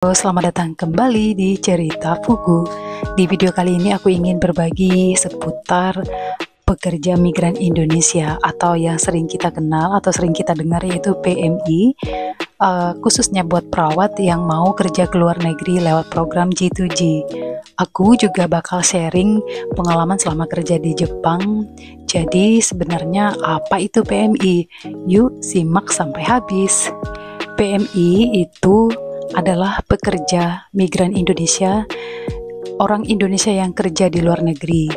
Selamat datang kembali di Cerita Fugu. Di video kali ini aku ingin berbagi seputar pekerja migran Indonesia atau yang sering kita kenal atau sering kita dengar, yaitu PMI, khususnya buat perawat yang mau kerja ke luar negeri lewat program G2G. Aku juga bakal sharing pengalaman selama kerja di Jepang. Jadi sebenarnya apa itu PMI? Yuk simak sampai habis. PMI itu adalah pekerja migran Indonesia, orang Indonesia yang kerja di luar negeri.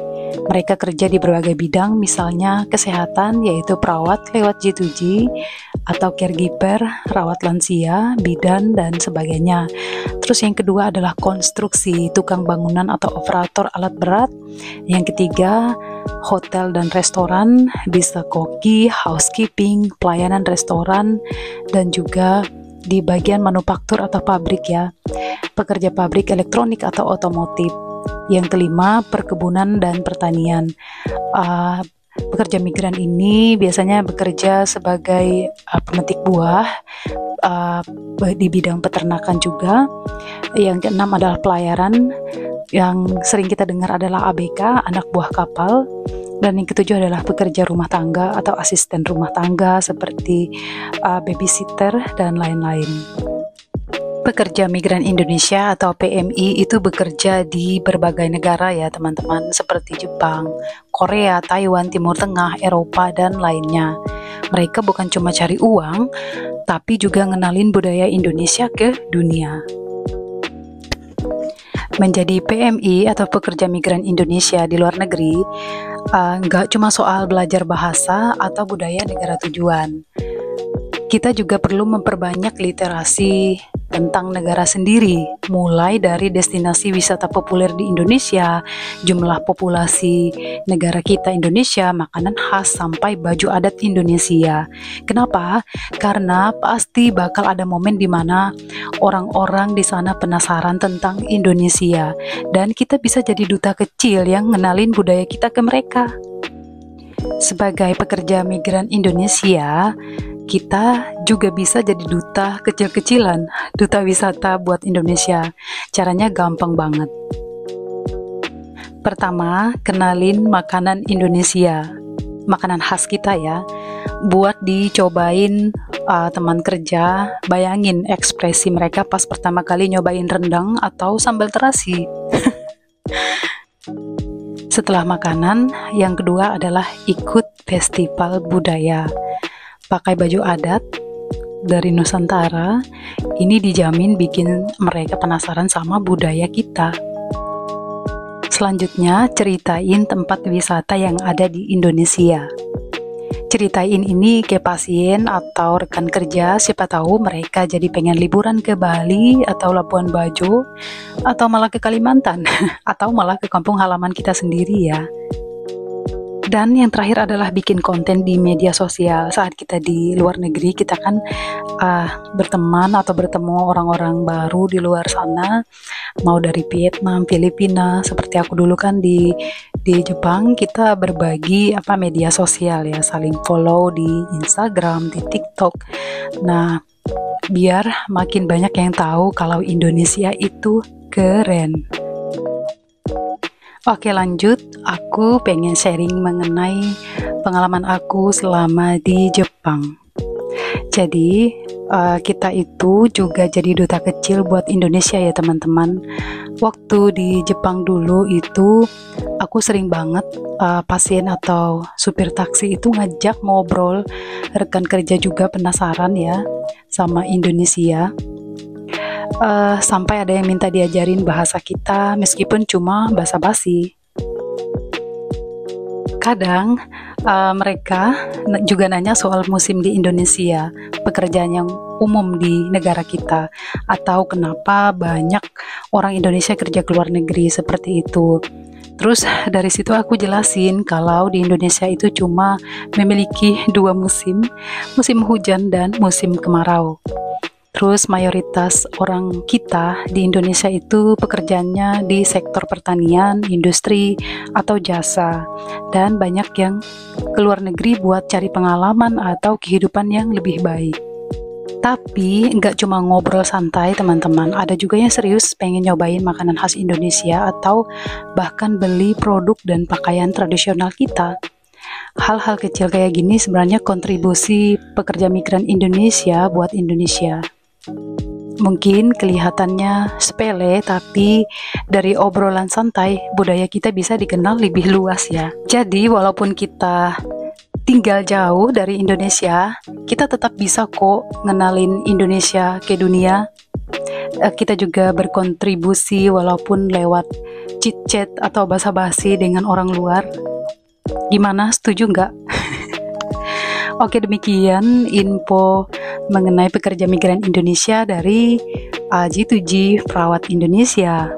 Mereka kerja di berbagai bidang, misalnya kesehatan, yaitu perawat lewat G2G, atau caregiver, rawat lansia, bidan, dan sebagainya. Terus yang kedua adalah konstruksi, tukang bangunan atau operator alat berat. Yang ketiga, hotel dan restoran, bisa koki, housekeeping, pelayanan restoran, dan juga di bagian manufaktur atau pabrik ya, pekerja pabrik elektronik atau otomotif. Yang kelima, perkebunan dan pertanian. Pekerja migran ini biasanya bekerja sebagai pemetik buah, di bidang peternakan juga. Yang keenam adalah pelayaran, yang sering kita dengar adalah ABK, anak buah kapal. Dan yang ketujuh adalah pekerja rumah tangga atau asisten rumah tangga seperti babysitter dan lain-lain. Pekerja migran Indonesia atau PMI itu bekerja di berbagai negara ya teman-teman, seperti Jepang, Korea, Taiwan, Timur Tengah, Eropa, dan lainnya. Mereka bukan cuma cari uang, tapi juga ngenalin budaya Indonesia ke dunia. Menjadi PMI atau pekerja migran Indonesia di luar negeri nggak cuma soal belajar bahasa atau budaya negara tujuan. Kita juga perlu memperbanyak literasi tentang negara sendiri, mulai dari destinasi wisata populer di Indonesia, jumlah populasi negara kita Indonesia, makanan khas, sampai baju adat Indonesia. Kenapa? Karena pasti bakal ada momen di mana orang-orang di sana penasaran tentang Indonesia, dan kita bisa jadi duta kecil yang ngenalin budaya kita ke mereka. Sebagai pekerja migran Indonesia, kita juga bisa jadi duta kecil-kecilan, duta wisata buat Indonesia. Caranya gampang banget. Pertama, kenalin makanan Indonesia, makanan khas kita ya. Buat dicobain teman kerja, bayangin ekspresi mereka pas pertama kali nyobain rendang atau sambal terasi. Setelah makanan, yang kedua adalah ikut festival budaya. Pakai baju adat dari Nusantara, ini dijamin bikin mereka penasaran sama budaya kita. Selanjutnya, ceritain tempat wisata yang ada di Indonesia. Ceritain ini ke pasien atau rekan kerja, siapa tahu mereka jadi pengen liburan ke Bali atau Labuan Bajo, atau malah ke Kalimantan, atau malah ke kampung halaman kita sendiri ya. Dan yang terakhir adalah bikin konten di media sosial. Saat kita di luar negeri, kita kan berteman atau bertemu orang-orang baru di luar sana, mau dari Vietnam, Filipina, seperti aku dulu kan di Jepang. Kita berbagi media sosial ya, saling follow di Instagram, di TikTok. Nah, biar makin banyak yang tahu kalau Indonesia itu keren. Oke, lanjut. Aku pengen sharing mengenai pengalaman aku selama di Jepang. Jadi, kita itu juga jadi duta kecil buat Indonesia ya teman-teman. Waktu di Jepang dulu itu, aku sering banget pasien atau supir taksi itu ngajak ngobrol. Rekan kerja juga penasaran ya sama Indonesia. Sampai ada yang minta diajarin bahasa kita meskipun cuma basa-basi. Kadang mereka juga nanya soal musim di Indonesia, pekerjaan yang umum di negara kita, atau kenapa banyak orang Indonesia kerja ke luar negeri, seperti itu. Terus dari situ aku jelasin kalau di Indonesia itu cuma memiliki 2 musim, musim hujan dan musim kemarau. Terus mayoritas orang kita di Indonesia itu pekerjaannya di sektor pertanian, industri, atau jasa. Dan banyak yang keluar negeri buat cari pengalaman atau kehidupan yang lebih baik. Tapi nggak cuma ngobrol santai teman-teman, ada juga yang serius pengen nyobain makanan khas Indonesia atau bahkan beli produk dan pakaian tradisional kita. Hal-hal kecil kayak gini sebenarnya kontribusi pekerja migran Indonesia buat Indonesia. Mungkin kelihatannya sepele, tapi dari obrolan santai, budaya kita bisa dikenal lebih luas ya. Jadi walaupun kita tinggal jauh dari Indonesia, kita tetap bisa kok ngenalin Indonesia ke dunia. Kita juga berkontribusi walaupun lewat chit-chat atau basa-basi dengan orang luar. Gimana, setuju nggak? Oke, demikian info mengenai pekerja migran Indonesia dari G2G Perawat Indonesia.